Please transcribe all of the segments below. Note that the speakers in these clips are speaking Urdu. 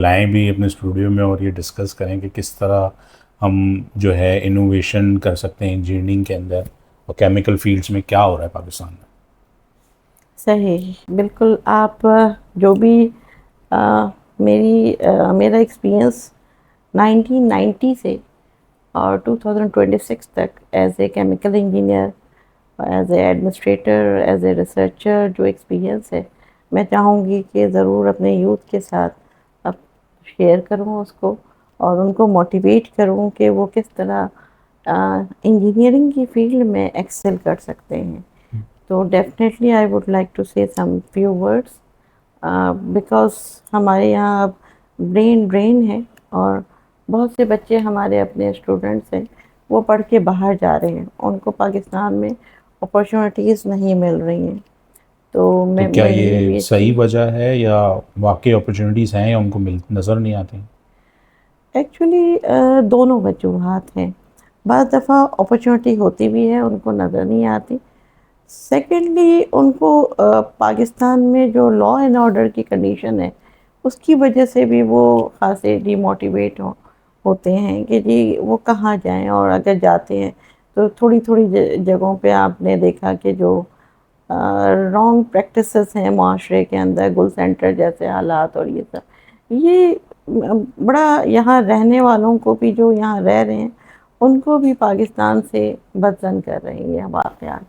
لائیں بھی اپنے اسٹوڈیو میں اور یہ ڈسکس کریں کہ کس طرح ہم جو ہے انوویشن کر سکتے ہیں انجینئرنگ کے اندر، اور کیمیکل فیلڈس میں کیا ہو رہا ہے پاکستان میں. صحیح، بالکل. آپ جو بھی میرا ایکسپیرئنس 1990 سے اور 2026 تک as a chemical engineer, as a administrator, as a researcher جو ایکسپیرئنس ہے، میں چاہوں گی کہ ضرور اپنے یوتھ کے ساتھ اب شیئر کروں اس کو، اور ان کو موٹیویٹ کروں کہ وہ کس طرح انجینئرنگ کی فیلڈ میں ایکسل کر سکتے ہیں. تو definitely I would like to say some few words, because ہمارے یہاں اب برین ڈرین ہے، اور بہت سے بچے ہمارے اپنے اسٹوڈنٹس ہیں وہ پڑھ کے باہر جا رہے ہیں، ان کو پاکستان میں اپارچونیٹیز نہیں مل رہی ہیں. تو تو میں کیا مینلی یہ یہ صحیح چیز وجہ ہے یا واقعی اپرچونیٹیز ہیں یا ان کو نظر نہیں آتی ہیں؟ ایکچولی دونوں وجوہات ہیں. بعض دفعہ اپارچونیٹی ہوتی بھی ہے، ان کو نظر نہیں آتی. سیکنڈلی ان کو پاکستان میں جو لا اینڈ آرڈر کی کنڈیشن ہے اس کی وجہ سے بھی وہ خاصے ڈی موٹیویٹ ہوتے ہیں کہ جی وہ کہاں جائیں، اور اگر جاتے ہیں تو تھوڑی تھوڑی جگہوں پہ آپ نے دیکھا کہ جو رانگ پریکٹسز ہیں معاشرے کے اندر، گل سینٹر جیسے حالات، اور یہ سب یہ بڑا یہاں رہنے والوں کو بھی، جو یہاں رہ رہے ہیں ان کو بھی پاکستان سے بدظن کر رہے ہیں یہ واقعات.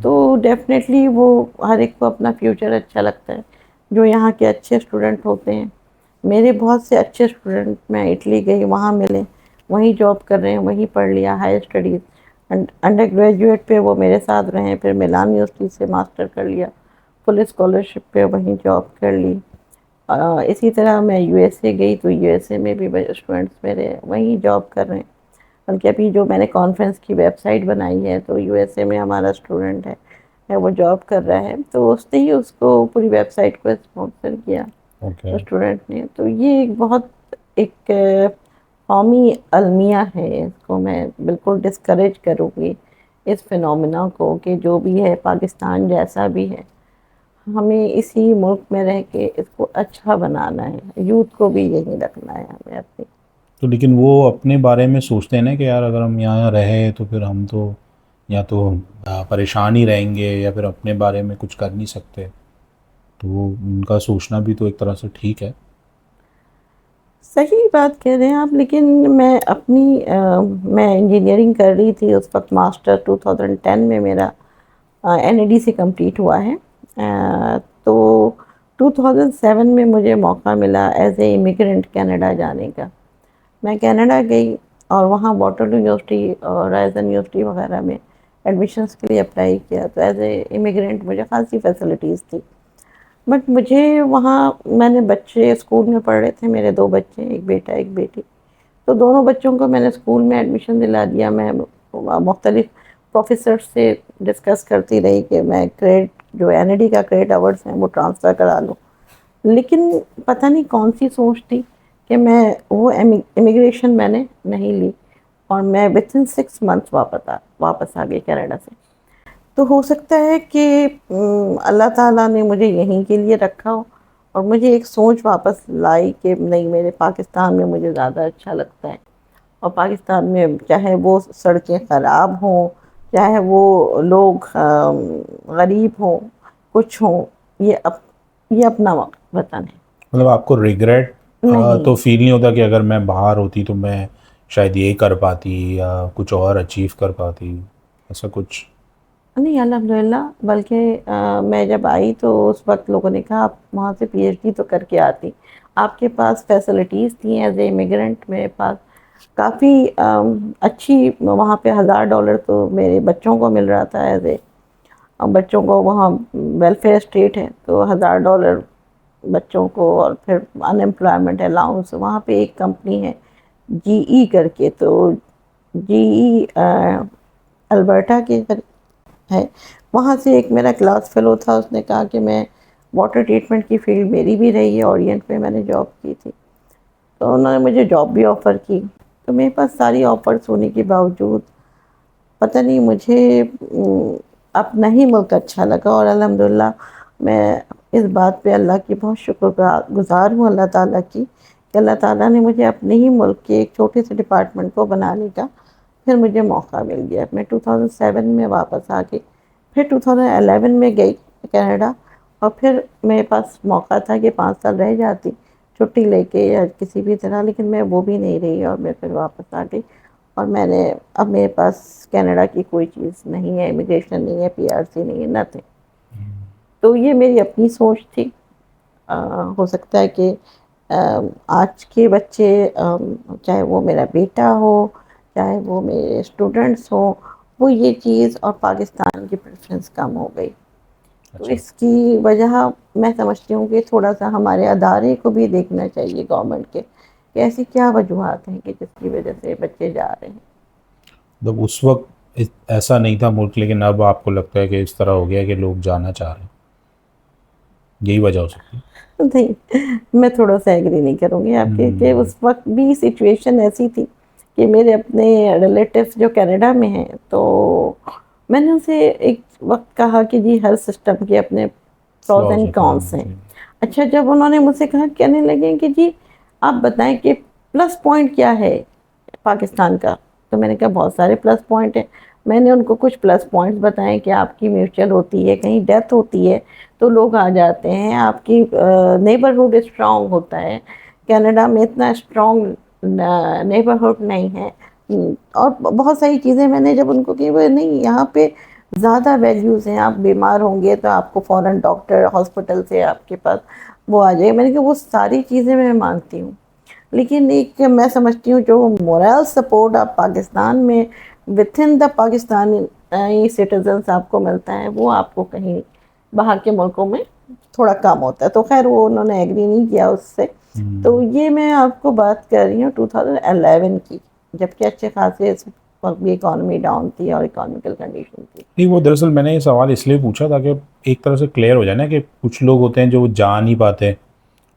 تو ڈیفینیٹلی وہ ہر ایک کو اپنا فیوچر اچھا لگتا ہے. جو یہاں کے اچھے اسٹوڈنٹ ہوتے ہیں، میرے بہت سے اچھے اسٹوڈنٹ میں اٹلی گئی، وہاں ملے، وہیں جاب کر رہے ہیں، وہیں پڑھ لیا ہائر اسٹڈیز. انڈر گریجویٹ پہ وہ میرے ساتھ رہے ہیں، پھر میلان یونیورسٹی سے ماسٹر کر لیا، فل اسکالرشپ پہ وہیں جاب کر لی. اسی طرح میں یو ایس اے گئی تو یو ایس اے میں بھی اسٹوڈنٹس میرے وہیں جاب کر رہے ہیں. بلکہ ابھی جو میں نے کانفرنس کی ویب سائٹ بنائی ہے تو یو ایس اے میں ہمارا اسٹوڈنٹ ہے وہ جاب کر رہا ہے، تو اس نے ہی اس کو پوری ویب سائٹ کو اسپانسر کیا اوکے. اسٹوڈنٹ نے. تو یہ ایک بہت ایک قومی المیہ ہے، اس کو میں بالکل ڈسکریج کروں گی اس فنومینا کو، کہ جو بھی ہے پاکستان جیسا بھی ہے ہمیں اسی ملک میں رہ کے اس کو اچھا بنانا ہے، یوتھ کو بھی یہی رکھنا ہے ہمیں اپنی. تو لیکن وہ اپنے بارے میں سوچتے ہیں نا کہ یار اگر ہم یہاں رہیں تو پھر ہم تو یا تو پریشان ہی رہیں گے یا پھر اپنے بارے میں کچھ کر نہیں سکتے. تو وہ ان کا سوچنا بھی تو ایک طرح سے ٹھیک ہے. صحیح بات کہہ رہے ہیں آپ، لیکن میں اپنی میں انجینئرنگ کر رہی تھی اس وقت، ماسٹر 2010 میں میرا این اے ڈی سے کمپلیٹ ہوا ہے. تو 2007 میں مجھے موقع ملا ایز اے امیگرینٹ کینیڈا جانے کا. میں کینیڈا گئی اور وہاں واٹرلو یونیورسٹی اور رائزن یونیورسٹی وغیرہ میں ایڈمیشنس کے لیے اپلائی کیا. تو ایز اے امیگرینٹ مجھے خاصی فیسلٹیز تھی، بٹ مجھے وہاں، میں نے بچے اسکول میں پڑھ رہے تھے، میرے 2 بچے، ایک بیٹا ایک بیٹی. تو دونوں بچوں کو میں نے اسکول میں ایڈمیشن دلا دیا. میں مختلف پروفیسر سے ڈسکس کرتی رہی کہ میں کریڈٹ جو این اے ڈی کا کریڈٹ آورس ہیں وہ ٹرانسفر کرا لوں. لیکن پتہ نہیں کون سی سوچ تھی کہ میں وہ امیگریشن میں نے نہیں لی، اور میں within 6 months واپس آ گئی کینیڈا سے. تو ہو سکتا ہے کہ اللہ تعالیٰ نے مجھے یہیں کے لیے رکھا ہو، اور مجھے ایک سوچ واپس لائی کہ نہیں، میرے پاکستان میں مجھے زیادہ اچھا لگتا ہے. اور پاکستان میں چاہے وہ سڑکیں خراب ہوں، چاہے وہ لوگ غریب ہوں، کچھ ہوں، یہ اپنا وطن ہے. مطلب آپ کو ریگریٹ نہیں تو فیل نہیں ہوتا کہ اگر میں باہر ہوتی تو میں شاید یہ کر پاتی یا کچھ اور اچیو کر پاتی، ایسا کچھ؟ نہیں، الحمدللہ. بلکہ میں جب آئی تو اس وقت لوگوں نے کہا آپ وہاں سے پی ایچ ڈی تو کر کے آتی، آپ کے پاس فیسلٹیز تھیں ایز اے امیگرینٹ. میرے پاس کافی اچھی، وہاں پہ $1000 تو میرے بچوں کو مل رہا تھا ایز اے. بچوں کو وہاں ویلفیئر اسٹیٹ ہے تو $1000 بچوں کو، اور پھر ان امپلائمنٹ الاؤنس. وہاں پہ ایک کمپنی ہے جی ای کر کے، تو جی ای البرٹا کے ہے، وہاں سے ایک میرا کلاس فیلو تھا، اس نے کہا کہ میں واٹر ٹریٹمنٹ کی فیلڈ میری بھی رہی ہے، اورینٹ میں میں نے جاب کی تھی، تو انہوں نے مجھے جاب بھی آفر کی. تو میرے پاس ساری آفرز ہونے کے باوجود پتہ نہیں مجھے اپنا ہی ملک اچھا لگا. اور الحمدللہ میں اس بات پہ اللہ کی بہت شکر گزار ہوں، اللہ تعالیٰ کی، کہ اللہ تعالیٰ نے مجھے اپنے ہی ملک کے ایک چھوٹے سے ڈپارٹمنٹ کو بنانے کا پھر مجھے موقع مل گیا. میں 2007 میں واپس آ گئی, پھر 2011 میں گئی کینیڈا, اور پھر میرے پاس موقع تھا کہ 5 سال رہ جاتی چھٹی لے کے یا کسی بھی طرح, لیکن میں وہ بھی نہیں رہی اور میں پھر واپس آ گئی. اور میں نے اب میرے پاس کینیڈا کی کوئی چیز نہیں ہے, امیگریشن نہیں ہے, PRC نہیں ہے, نتھنگ. تو یہ میری اپنی سوچ تھی. ہو سکتا ہے کہ آج کے بچے, چاہے وہ میرا بیٹا ہو, چاہے وہ میرے اسٹوڈنٹس ہوں, وہ یہ چیز اور پاکستان کی پریفرنس کم ہو گئی. تو اچھا. اس کی وجہ میں سمجھتی ہوں کہ تھوڑا سا ہمارے ادارے کو بھی دیکھنا چاہیے گورنمنٹ کے, کہ ایسی کیا وجوہات ہیں کہ جس کی وجہ سے بچے جا رہے ہیں. مطلب اس وقت ایسا نہیں تھا ملک, لیکن اب آپ کو لگتا ہے کہ اس طرح ہو گیا کہ لوگ جانا چاہ رہے ہیں, یہی وجہ ہو سکتی ہے؟ نہیں, میں تھوڑا سا ایگری نہیں کروں گی آپ کے, کہ اس وقت بھی سچویشن ایسی تھی کہ میرے اپنے ریلیٹیوز جو کینیڈا میں ہیں, تو میں نے ان سے ایک وقت کہا کہ جی ہر سسٹم کے اپنے پروز فلاز اینڈ ہوتے کونس ہیں. ہیں. اچھا, جب انہوں نے مجھ سے کہا, کہنے لگے کہ جی آپ بتائیں کہ پلس پوائنٹ کیا ہے پاکستان کا, تو میں نے کہا بہت سارے پلس پوائنٹ ہیں. میں نے ان کو کچھ پلس پوائنٹس بتائے کہ آپ کی میوچل ہوتی ہے, کہیں ڈیتھ ہوتی ہے تو لوگ آ جاتے ہیں, آپ کی نیبرہڈ اسٹرانگ ہوتا ہے. کینیڈا میں اتنا اسٹرانگ نیبرہڈ نہیں ہے, اور بہت ساری چیزیں میں نے جب ان کو کی, وہ نہیں یہاں پہ زیادہ ویلیوز ہیں, آپ بیمار ہوں گے تو آپ کو فوراً ڈاکٹر ہاسپٹل سے آپ کے پاس وہ آ جائے. میں نے کہا وہ ساری چیزیں میں مانتی ہوں, لیکن ایک میں سمجھتی ہوں جو مورل سپورٹ آپ پاکستان میں with in the Pakistani citizens آپ کو ملتا ہے, وہ آپ کو کہیں باہر کے ملکوں میں تھوڑا کم ہوتا ہے. تو خیر وہ انہوں نے ایگری نہیں کیا اس سے. تو یہ میں آپ کو بات کر رہی ہوں 2011 کی, جبکہ اچھے خاصے اس وقت بھی اکانومی ڈاؤن تھی اور اکانومیکل کنڈیشن تھی. نہیں, وہ دراصل میں نے یہ سوال اس لیے پوچھا تھا کہ ایک طرح سے کلیئر ہو جائے نا, کہ کچھ لوگ ہوتے ہیں جو جا نہیں پاتے,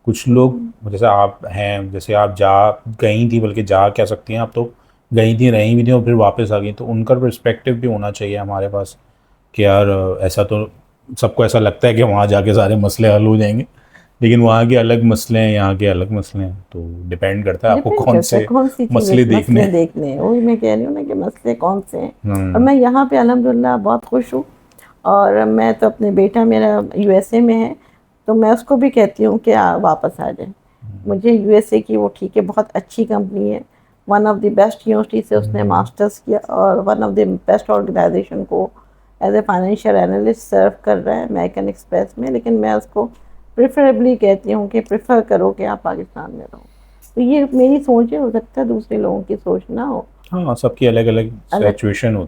کچھ لوگ جیسے آپ ہیں, جیسے آپ جا گئی تھی, بلکہ جا کہہ سکتی ہیں آپ, تو گئی تھیں, رہیں بھی تھیں اور پھر واپس آ گئی. تو ان کا پرسپیکٹیو بھی ہونا چاہیے ہمارے پاس کہ یار ایسا تو سب کو ایسا لگتا ہے کہ وہاں جا کے سارے مسئلے حل ہو جائیں گے, لیکن وہاں کے الگ مسئلے ہیں, یہاں کے الگ مسئلے ہیں. تو ڈپینڈ کرتا ہے آپ کو ڈپینڈ کون کرتا ہے سے کون سی چیز, مسئلے دیکھنے مسئلے ہیں. دیکھنے ہیں, وہی میں کہہ رہی ہوں نا کہ مسئلے کون سے ہیں. ہاں. اور میں یہاں پہ الحمدللہ بہت خوش ہوں, اور میں تو اپنے بیٹا میرا USA میں ہے, تو میں اس کو بھی کہتی ہوں کہ واپس آ جائیں. مجھے USA کی وہ ٹھیک ہے, بہت اچھی کمپنی ہے, one of the best university سے اس نے ماسٹرز کیا, اور one of the best organization کو as a financial analyst serve کر رہا ہے امیریکن ایکسپریس میں. لیکن میں اس کو پریفریبلی کہتی ہوں کہ پریفر کرو کہ آپ پاکستان میں رہو. تو یہ میری سوچ ہے, ہو سکتا ہے دوسرے لوگوں کی سوچ نہ ہو. ہاں, سب کی الگ الگ الگ سچویشن ہوتی ہے.